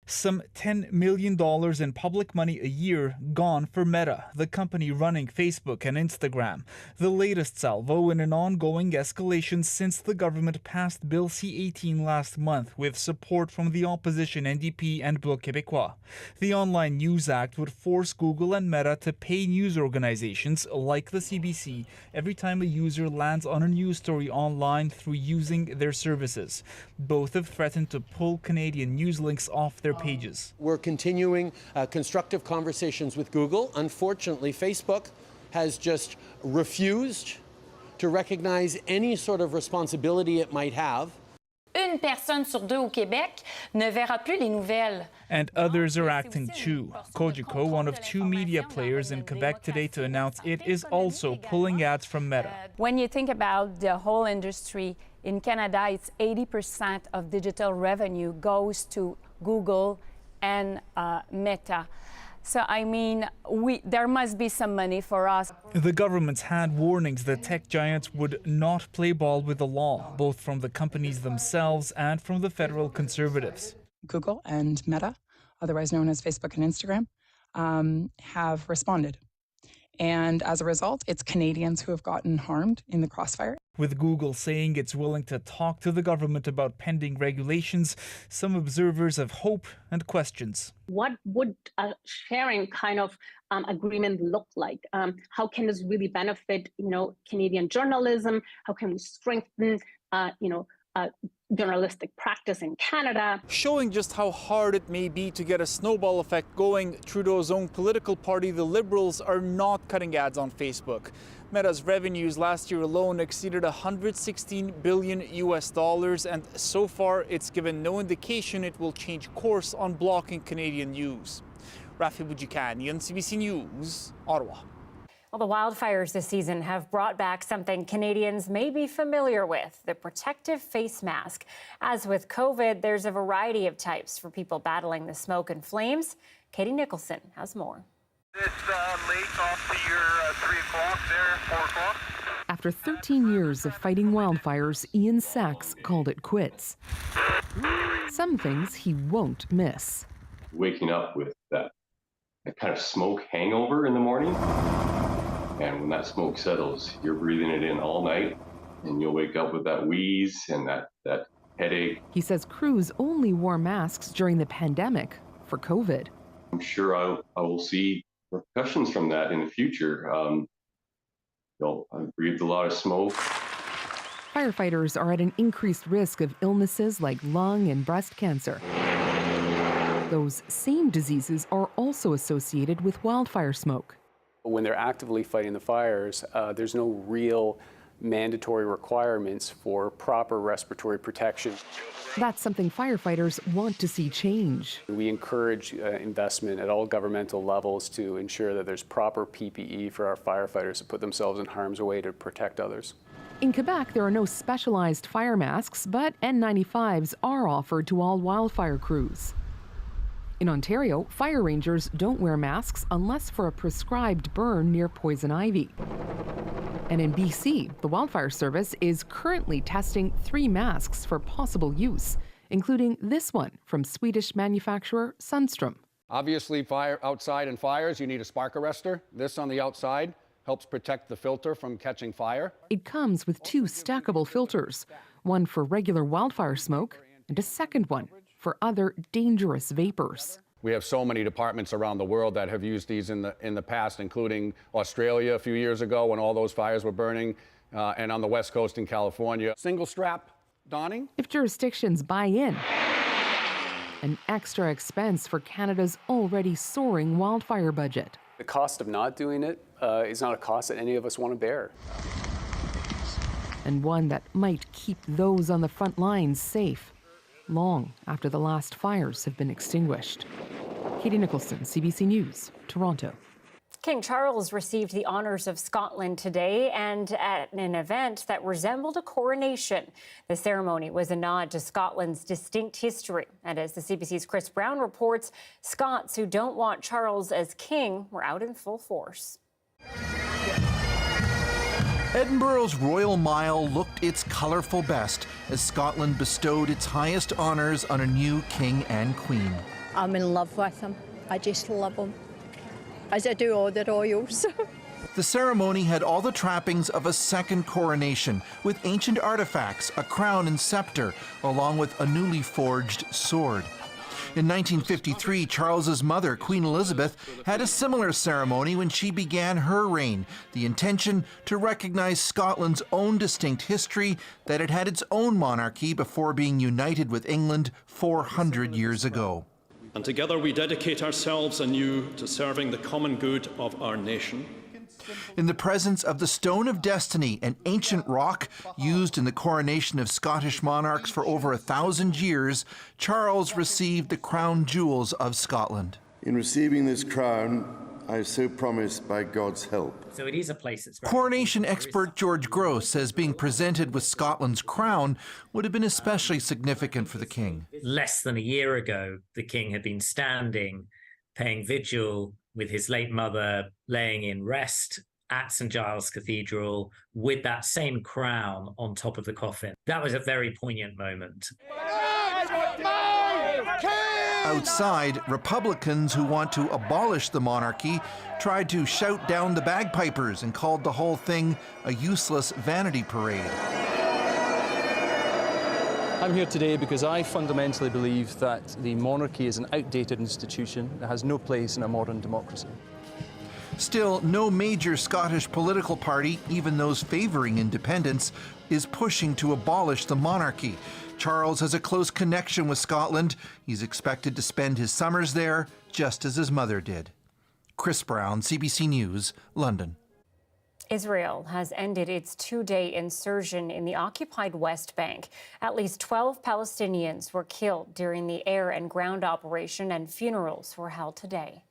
Some $10 million in public money a year gone for Meta, the company running Facebook and Instagram. The latest salvo in an ongoing escalation since the government passed Bill C-18 last month with support from the opposition NDP and Bloc Québécois. The Online News Act would force Google and Meta to pay news organizations like the CBC every time a user lands on a news story online through using their services. Both have threatened to pull Canadian news links off their pages. We're continuing constructive conversations with Google. Unfortunately, Facebook has just refused to recognize any sort of responsibility it might have. Une personne sur 2 au Québec ne verra plus les nouvelles. And others are acting too. Cogeco, one of 2 media players in Quebec today to announce it is also pulling ads from Meta. When you think about the whole industry, in Canada, it's 80% of digital revenue goes to Google and Meta. So, I mean, there must be some money for us. The government's had warnings that tech giants would not play ball with the law, both from the companies themselves and from the federal conservatives. Google and Meta otherwise known as Facebook and Instagram, have responded. And as a result, it's Canadians who have gotten harmed in the crossfire. With Google saying it's willing to talk to the government about pending regulations, some observers have hope and questions. What would a sharing kind of agreement look like? How can this really benefit, Canadian journalism? How can we strengthen, journalistic practice in Canada? Showing just how hard it may be to get a snowball effect going, Trudeau's own political party, the Liberals, are not cutting ads on Facebook. Meta's revenues last year alone exceeded $116 billion US, and so far it's given no indication it will change course on blocking Canadian news. Rafi Boudjikanian, CBC News, Ottawa. Well, the wildfires this season have brought back something Canadians may be familiar with, the protective face mask. As with COVID, there's a variety of types for people battling the smoke and flames. Katie Nicholson has more. It's late off to your 3 o'clock there, 4 o'clock. After 13 years of fighting wildfires, Ian Sachs called it quits. Some things he won't miss. Waking up with that kind of smoke hangover in the morning. And when that smoke settles, you're breathing it in all night, and you'll wake up with that wheeze and that headache. He says crews only wore masks during the pandemic for COVID. I'm sure I will see repercussions from that in the future. I breathed a lot of smoke. Firefighters are at an increased risk of illnesses like lung and breast cancer. Those same diseases are also associated with wildfire smoke. When they're actively fighting the fires, there's no real mandatory requirements for proper respiratory protection. That's something firefighters want to see change. We encourage investment at all governmental levels to ensure that there's proper PPE for our firefighters to put themselves in harm's way to protect others. In Quebec, there are no specialized fire masks, but N95s are offered to all wildfire crews. In Ontario, fire rangers don't wear masks unless for a prescribed burn near poison ivy. And in BC, the Wildfire Service is currently testing 3 masks for possible use, including this one from Swedish manufacturer Sundstrom. Obviously, outside in fires, you need a spark arrestor. This on the outside helps protect the filter from catching fire. It comes with 2 stackable filters, one for regular wildfire smoke and a second one for other dangerous vapors. We have so many departments around the world that have used these in the past, including Australia a few years ago when all those fires were burning, and on the West Coast in California. Single strap donning. If jurisdictions buy in, an extra expense for Canada's already soaring wildfire budget. The cost of not doing it is not a cost that any of us want to bear. And one that might keep those on the front lines safe, long after the last fires have been extinguished. Katie Nicholson, CBC News, Toronto. King Charles received the honours of Scotland today and at an event that resembled a coronation. The ceremony was a nod to Scotland's distinct history. And as the CBC's Chris Brown reports, Scots who don't want Charles as king were out in full force. Edinburgh's Royal Mile looked its colourful best as Scotland bestowed its highest honours on a new king and queen. I'm in love with him. I just love him, as I do all the royals. The ceremony had all the trappings of a second coronation, with ancient artifacts, a crown and sceptre, along with a newly forged sword. In 1953, Charles's mother, Queen Elizabeth, had a similar ceremony when she began her reign, the intention to recognize Scotland's own distinct history, that it had its own monarchy before being united with England 400 years ago. And together we dedicate ourselves anew to serving the common good of our nation. In the presence of the Stone of Destiny, an ancient rock used in the coronation of Scottish monarchs for over 1,000 years, Charles received the crown jewels of Scotland. In receiving this crown, I have so promised by God's help. So it is a place that's Coronation expert George Gross says being presented with Scotland's crown would have been especially significant for the king. Less than a year ago, the king had been standing, paying vigil with his late mother, laying in rest at St. Giles Cathedral with that same crown on top of the coffin. That was a very poignant moment. King! Outside, Republicans who want to abolish the monarchy tried to shout down the bagpipers and called the whole thing a useless vanity parade. I'm here today because I fundamentally believe that the monarchy is an outdated institution that has no place in a modern democracy. Still, no major Scottish political party, even those favouring independence, is pushing to abolish the monarchy. Charles has a close connection with Scotland. He's expected to spend his summers there, just as his mother did. Chris Brown, CBC News, London. Israel has ended its two-day insursion in the occupied West Bank. At least 12 Palestinians were killed during the air and ground operation, and funerals were held today.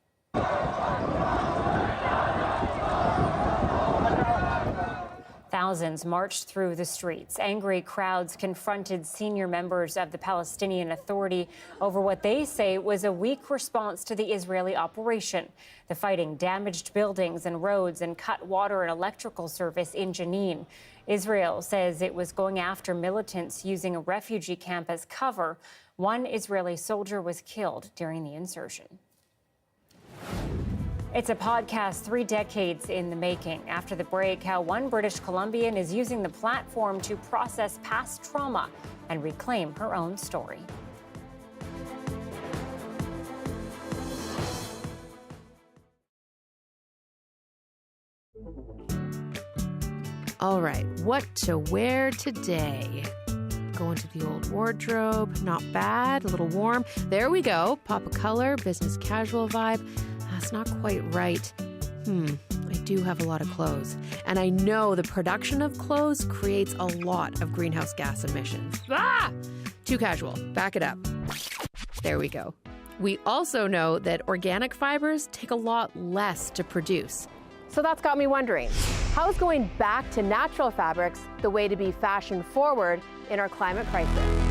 Thousands marched through the streets. Angry crowds confronted senior members of the Palestinian Authority over what they say was a weak response to the Israeli operation. The fighting damaged buildings and roads and cut water and electrical service in Jenin. Israel says it was going after militants using a refugee camp as cover. One Israeli soldier was killed during the insursion. It's a podcast 3 decades in the making. After the break, how one British Columbian is using the platform to process past trauma and reclaim her own story. All right, what to wear today? Go into the old wardrobe. Not bad, a little warm. There we go. Pop of color, business casual vibe. That's not quite right. I do have a lot of clothes. And I know the production of clothes creates a lot of greenhouse gas emissions. Too casual. Back it up. There we go. We also know that organic fibers take a lot less to produce. So that's got me wondering, how is going back to natural fabrics the way to be fashion forward in our climate crisis?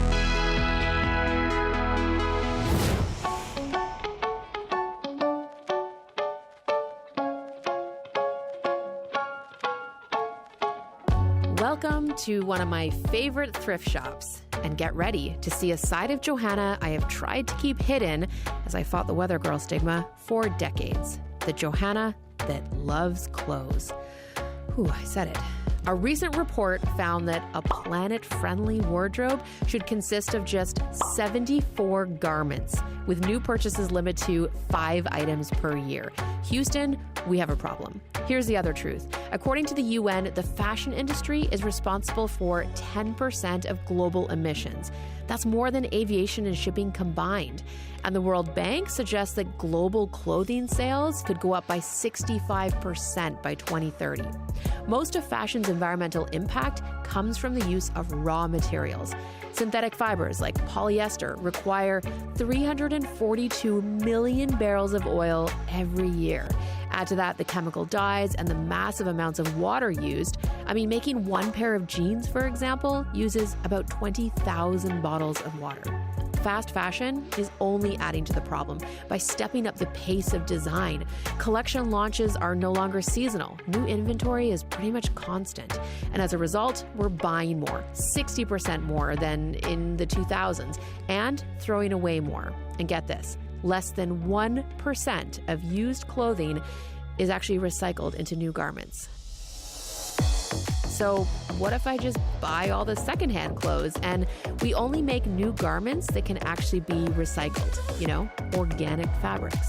Welcome to one of my favorite thrift shops, and get ready to see a side of Johanna I have tried to keep hidden as I fought the weather girl stigma for decades. The Johanna that loves clothes. I said it. A recent report found that a planet-friendly wardrobe should consist of just 74 garments, with new purchases limited to 5 items per year. Houston, we have a problem. Here's the other truth. According to the UN, the fashion industry is responsible for 10% of global emissions. That's more than aviation and shipping combined. And the World Bank suggests that global clothing sales could go up by 65% by 2030. Most of fashion's environmental impact comes from the use of raw materials. Synthetic fibers like polyester require 342 million barrels of oil every year. Add to that the chemical dyes and the massive amounts of water used. Making one pair of jeans, for example, uses about 20,000 bottles of water. Fast fashion is only adding to the problem by stepping up the pace of design. Collection launches are no longer seasonal. New inventory is pretty much constant. And as a result, we're buying more, 60% more than in the 2000s, and throwing away more. And get this, less than 1% of used clothing is actually recycled into new garments. So what if I just buy all the secondhand clothes and we only make new garments that can actually be recycled, organic fabrics?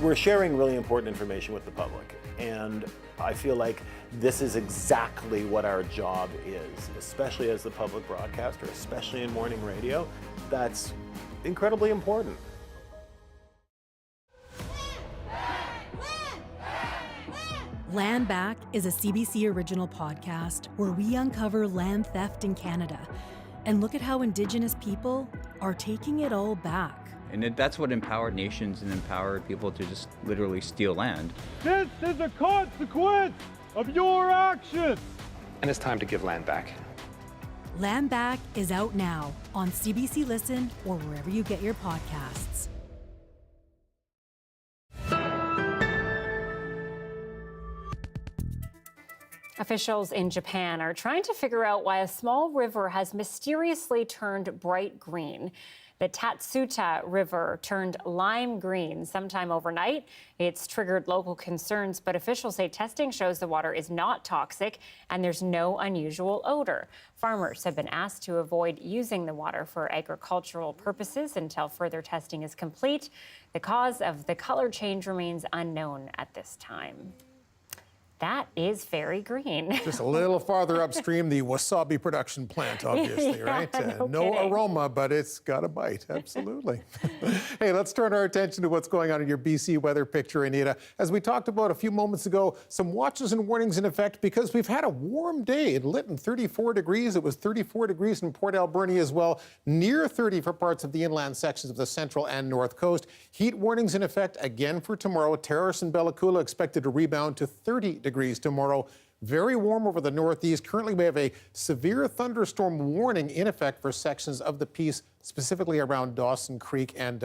We're sharing really important information with the public, and I feel like this is exactly what our job is, especially as the public broadcaster, especially in morning radio. That's incredibly important. Land Back is a CBC original podcast where we uncover land theft in Canada and look at how Indigenous people are taking it all back. And that's what empowered nations and empowered people to just literally steal land. This is a consequence of your actions. And it's time to give land back. Land Back is out now on CBC Listen or wherever you get your podcasts. Officials in Japan are trying to figure out why a small river has mysteriously turned bright green. The Tatsuta River turned lime green sometime overnight. It's triggered local concerns, but officials say testing shows the water is not toxic and there's no unusual odor. Farmers have been asked to avoid using the water for agricultural purposes until further testing is complete. The cause of the color change remains unknown at this time. That is very green. Just a little farther upstream, the wasabi production plant, obviously, right? No aroma, but it's got a bite, absolutely. Hey, let's turn our attention to what's going on in your BC weather picture, Anita. As we talked about a few moments ago, some watches and warnings in effect because we've had a warm day. It lit in 34 degrees. It was 34 degrees in Port Alberni as well, near 30 for parts of the inland sections of the central and north coast. Heat warnings in effect again for tomorrow. Terrace and Bella Coola expected to rebound to 30 degrees tomorrow. Very warm over the northeast. Currently, we have a severe thunderstorm warning in effect for sections of the piece, specifically around Dawson Creek and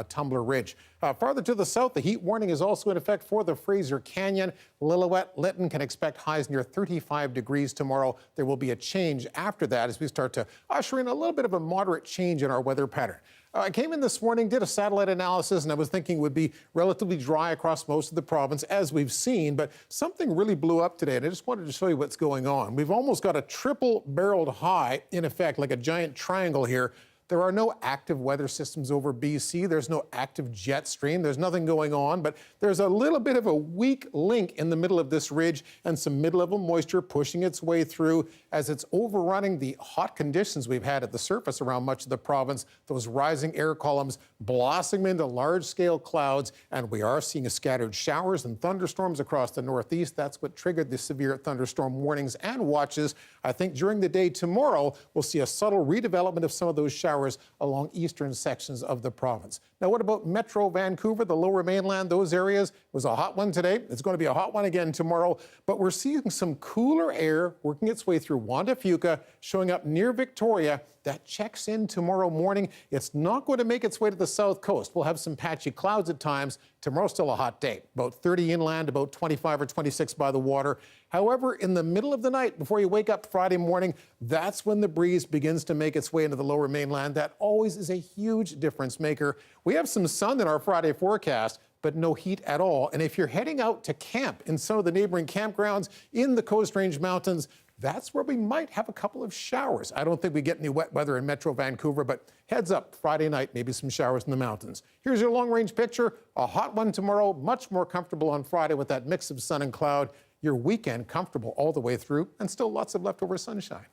Tumbler Ridge. Farther to the south, the heat warning is also in effect for the Fraser Canyon. Lillooet, Lytton can expect highs near 35 degrees tomorrow. There will be a change after that as we start to usher in a little bit of a moderate change in our weather pattern. I came in this morning, did a satellite analysis, and I was thinking it would be relatively dry across most of the province, as we've seen, but something really blew up today, and I just wanted to show you what's going on. We've almost got a triple-barreled high, in effect, like a giant triangle here. There are no active weather systems over BC. There's no active jet stream. There's nothing going on, but there's a little bit of a weak link in the middle of this ridge and some mid-level moisture pushing its way through as it's overrunning the hot conditions we've had at the surface around much of the province. Those rising air columns blossoming into large-scale clouds, and we are seeing scattered showers and thunderstorms across the northeast. That's what triggered the severe thunderstorm warnings and watches. I think during the day tomorrow, we'll see a subtle redevelopment of some of those showers along eastern sections of the province. Now, what about Metro Vancouver, the lower mainland, those areas? It was a hot one today. It's going to be a hot one again tomorrow, but we're seeing some cooler air working its way through Juan de Fuca, showing up near Victoria. That checks in tomorrow morning. It's not going to make its way to the south coast. We'll have some patchy clouds at times. Tomorrow's still a hot day, about 30 inland, about 25 or 26 by the water. However, in the middle of the night, before you wake up Friday morning, that's when the breeze begins to make its way into the lower mainland. That always is a huge difference maker. We have some sun in our Friday forecast, but no heat at all. And if you're heading out to camp in some of the neighboring campgrounds in the Coast Range Mountains, that's where we might have a couple of showers. I don't think we get any wet weather in Metro Vancouver, but heads up, Friday night, maybe some showers in the mountains. Here's your long-range picture. A hot one tomorrow, much more comfortable on Friday with that mix of sun and cloud. Your weekend comfortable all the way through, and still lots of leftover sunshine.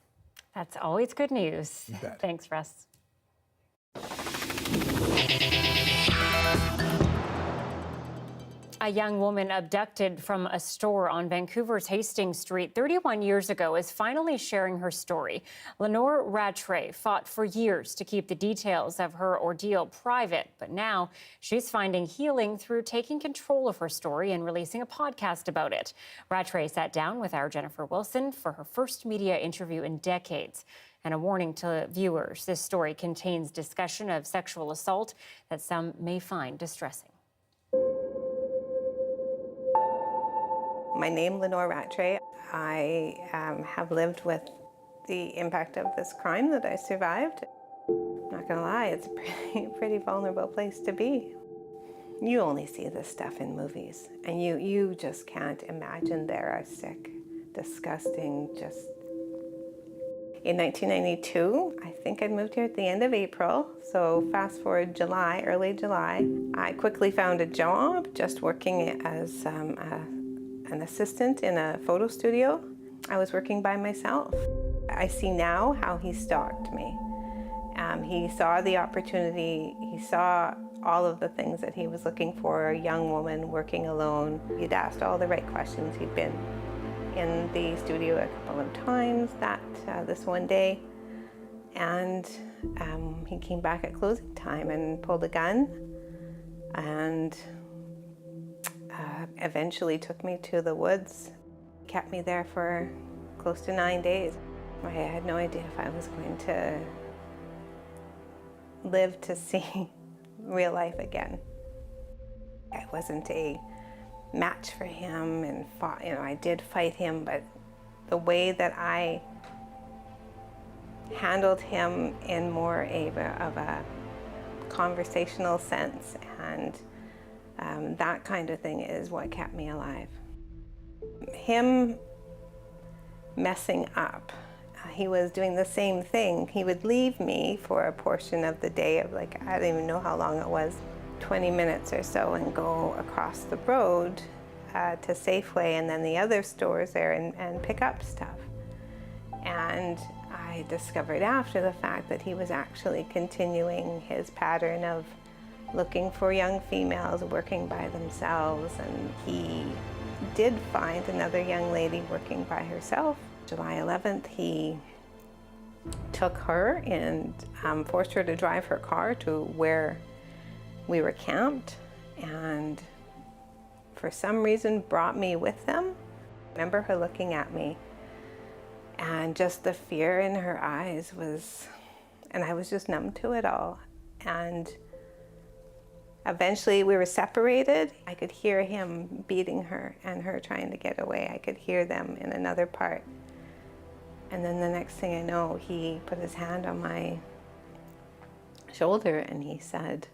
That's always good news. You bet. Thanks, Russ. A young woman abducted from a store on Vancouver's Hastings Street 31 years ago is finally sharing her story. Lenore Rattray fought for years to keep the details of her ordeal private, but now she's finding healing through taking control of her story and releasing a podcast about it. Rattray sat down with our Jennifer Wilson for her first media interview in decades. And a warning to viewers, this story contains discussion of sexual assault that some may find distressing. My name, Lenore Rattray. I have lived with the impact of this crime that I survived. I'm not gonna lie, it's a pretty vulnerable place to be. You only see this stuff in movies, and you just can't imagine there are sick, disgusting, just... In 1992, I think I moved here at the end of April, so fast forward July, early July, I quickly found a job just working as an assistant in a photo studio. I was working by myself. I see now how he stalked me. He saw the opportunity, he saw all of the things that he was looking for, a young woman working alone. He'd asked all the right questions. He'd been in the studio a couple of times this one day, and he came back at closing time and pulled a gun and eventually took me to the woods. Kept me there for close to 9 days. I had no idea if I was going to live to see real life again. I wasn't a match for him and fought, I did fight him, but the way that I handled him in more of a conversational sense and that kind of thing is what kept me alive. Him messing up, he was doing the same thing. He would leave me for a portion of the day of I don't even know how long it was, 20 minutes or so, and go across the road to Safeway and then the other stores there and pick up stuff. And I discovered after the fact that he was actually continuing his pattern of looking for young females working by themselves, and he did find another young lady working by herself. July 11th, he took her and forced her to drive her car to where we were camped, and for some reason brought me with them. I remember her looking at me, and just the fear in her eyes was, and I was just numb to it all. And eventually we were separated. I could hear him beating her and her trying to get away. I could hear them in another part. And then the next thing I know, he put his hand on my shoulder and he said,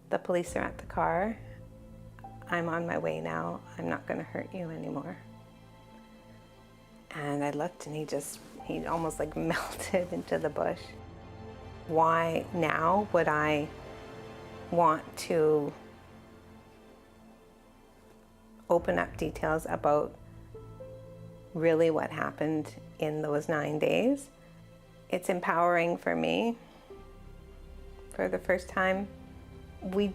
"The police are at the car. I'm on my way now. I'm not going to hurt you anymore." And I looked and he almost melted into the bush. Why now would I want to open up details about really what happened in those 9 days? It's empowering for me. For the first time, we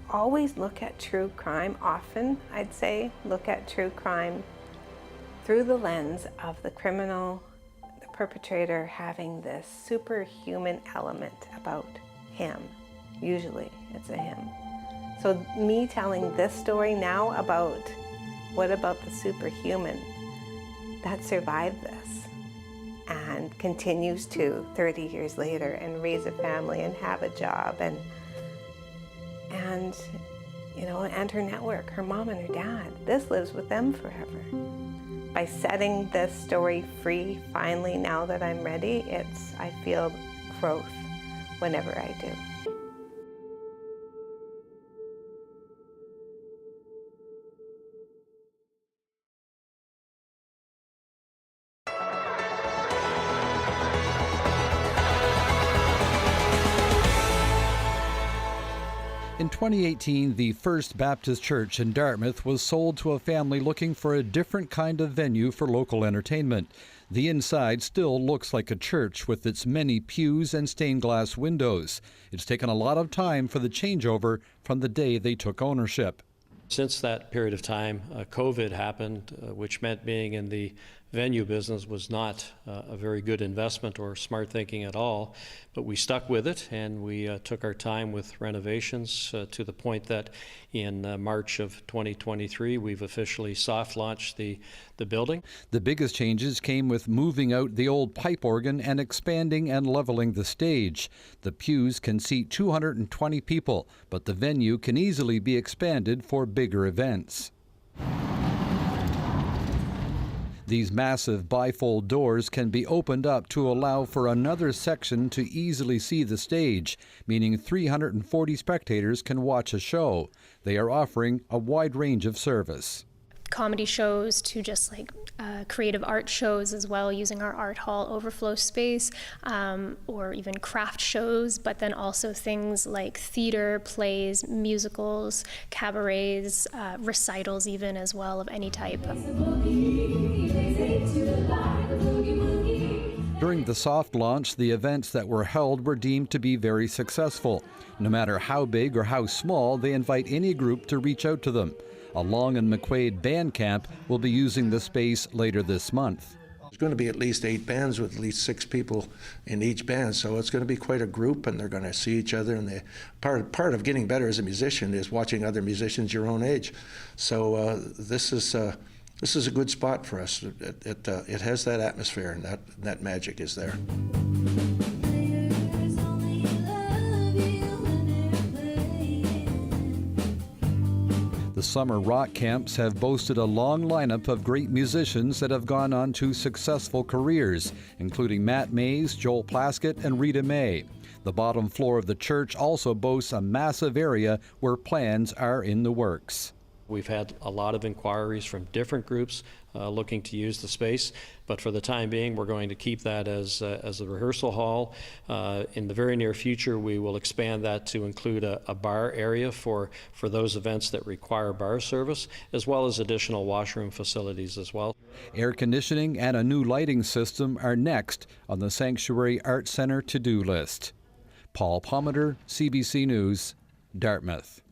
always look at true crime, often I'd say, look at true crime through the lens of the criminal, the perpetrator having this superhuman element about him. Usually it's a him. So me telling this story now about what about the superhuman that survived this and continues to 30 years later and raise a family and have a job and her network, her mom and her dad, this lives with them forever. By setting this story free, finally, now that I'm ready, I feel growth whenever I do. In 2018, the First Baptist Church in Dartmouth was sold to a family looking for a different kind of venue for local entertainment. The inside still looks like a church with its many pews and stained glass windows. It's taken a lot of time for the changeover from the day they took ownership. Since that period of time, COVID happened, which meant being in the venue business was not a very good investment or smart thinking at all, but we stuck with it and we took our time with renovations to the point that in March of 2023 we've officially soft launched the building. The biggest changes came with moving out the old pipe organ and expanding and leveling the stage. The pews can seat 220 people, but the venue can easily be expanded for bigger events. These massive bifold doors can be opened up to allow for another section to easily see the stage, meaning 340 spectators can watch a show. They are offering a wide range of service. comedy shows to just like creative art shows as well, using our art hall overflow space, or even craft shows, but then also things like theater, plays, musicals, cabarets, recitals even as well of any type. During the soft launch, the events that were held were deemed to be very successful. No matter how big or how small, they invite any group to reach out to them. A Long and McQuaid band camp will be using the space later this month. There's going to be at least 8 bands with at least 6 people in each band, so it's going to be quite a group, and they're going to see each other. And part of getting better as a musician is watching other musicians your own age. So this is a good spot for us. It has that atmosphere, and that magic is there. The summer rock camps have boasted a long lineup of great musicians that have gone on to successful careers, including Matt Mays, Joel Plaskett, and Rita May. The bottom floor of the church also boasts a massive area where plans are in the works. We've had a lot of inquiries from different groups looking to use the space, but for the time being, we're going to keep that as a rehearsal hall. In the very near future, we will expand that to include a bar area for those events that require bar service, as well as additional washroom facilities as well. Air conditioning and a new lighting system are next on the Sanctuary Arts Center to-do list. Paul Palmeter, CBC News, Dartmouth.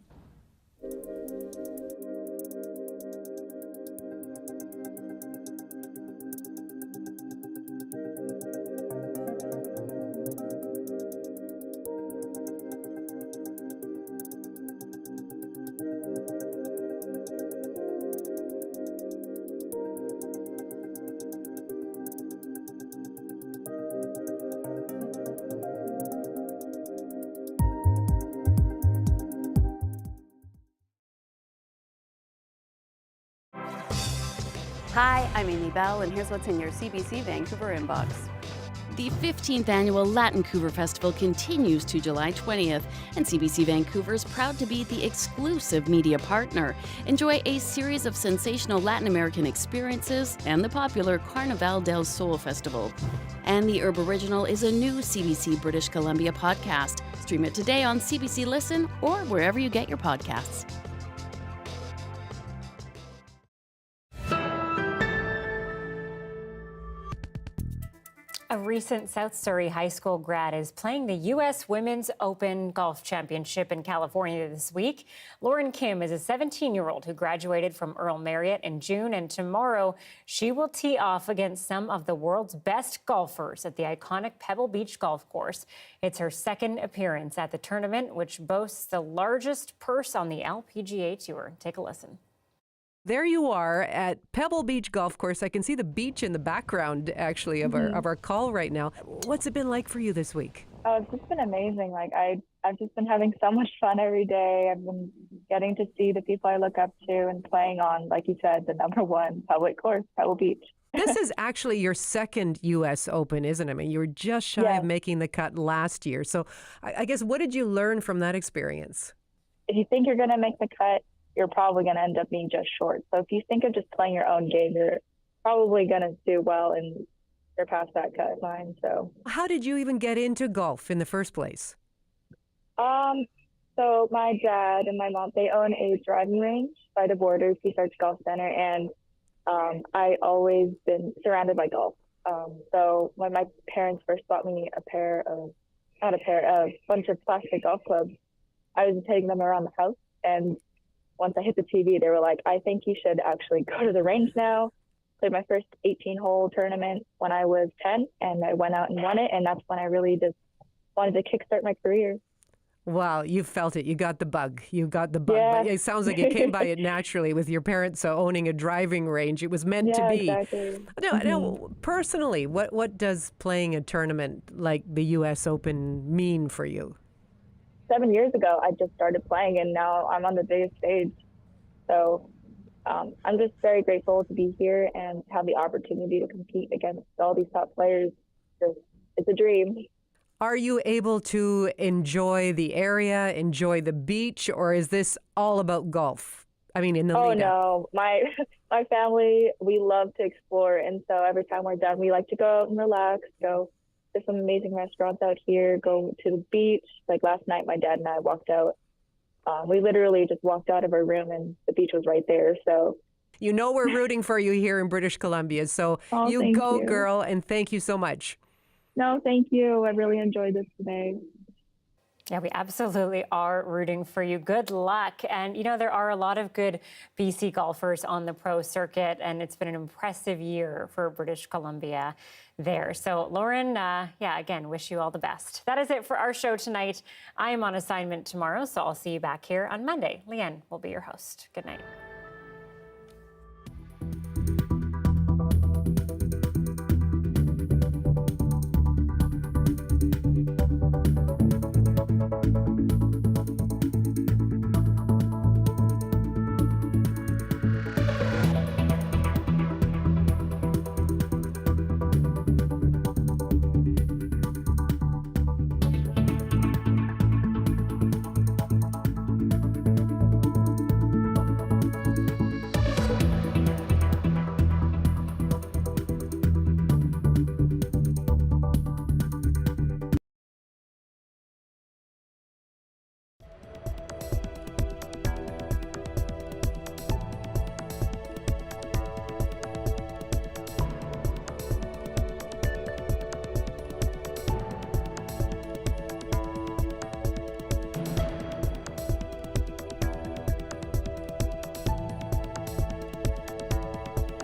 Hi, I'm Amy Bell, and here's what's in your CBC Vancouver inbox. The 15th annual Latincouver Festival continues to July 20th, and CBC Vancouver is proud to be the exclusive media partner. Enjoy a series of sensational Latin American experiences and the popular Carnaval del Sol Festival. And the Herb Original is a new CBC British Columbia podcast. Stream it today on CBC Listen or wherever you get your podcasts. A recent South Surrey High School grad is playing the U.S. Women's Open Golf Championship in California this week. Lauren Kim is a 17-year-old who graduated from Earl Marriott in June, and tomorrow she will tee off against some of the world's best golfers at the iconic Pebble Beach golf course. It's her second appearance at the tournament, which boasts the largest purse on the LPGA Tour. Take a listen. There you are at Pebble Beach Golf Course. I can see the beach in the background, actually, of our call right now. What's it been like for you this week? Oh, it's just been amazing. Like I've just been having so much fun every day. I've been getting to see the people I look up to and playing on, like you said, the #1 public course, Pebble Beach. This is actually your second U.S. Open, isn't it? I mean, you were just shy of making the cut last year. So I guess, what did you learn from that experience? If you think you're going to make the cut, you're probably going to end up being just short. So if you think of just playing your own game, you're probably going to do well and surpass that cut line. So how did you even get into golf in the first place? So my dad and my mom, they own a driving range by the Borders Research Golf Center, and I always been surrounded by golf. So when my parents first bought me a bunch of plastic golf clubs, I was taking them around the house, and once I hit the TV, they were like, I think you should actually go to the range now. Played my first 18-hole tournament when I was 10, and I went out and won it, and that's when I really just wanted to kickstart my career. Wow, you felt it. You got the bug. You got the bug. Yeah. But it sounds like you came by it naturally with your parents owning a driving range. It was meant to be. Exactly. Now, personally, what does playing a tournament like the U.S. Open mean for you? 7 years ago, I just started playing, and now I'm on the biggest stage. So I'm just very grateful to be here and have the opportunity to compete against all these top players. It's a dream. Are you able to enjoy the area, enjoy the beach, or is this all about golf I mean, in the Oh lead up. no, my family, we love to explore, and so every time we're done, we like to go out and relax, go to some amazing restaurants out here, go to the beach. Like last night, my dad and I walked out. We literally just walked out of our room, and the beach was right there. So you know we're rooting for you here in British Columbia. So you go, girl, and thank you so much. No, thank you. I really enjoyed this today. Yeah, we absolutely are rooting for you. Good luck. And, you know, there are a lot of good BC golfers on the pro circuit, and it's been an impressive year for British Columbia there. So, Lauren, again, wish you all the best. That is it for our show tonight. I am on assignment tomorrow, so I'll see you back here on Monday. Leanne will be your host. Good night.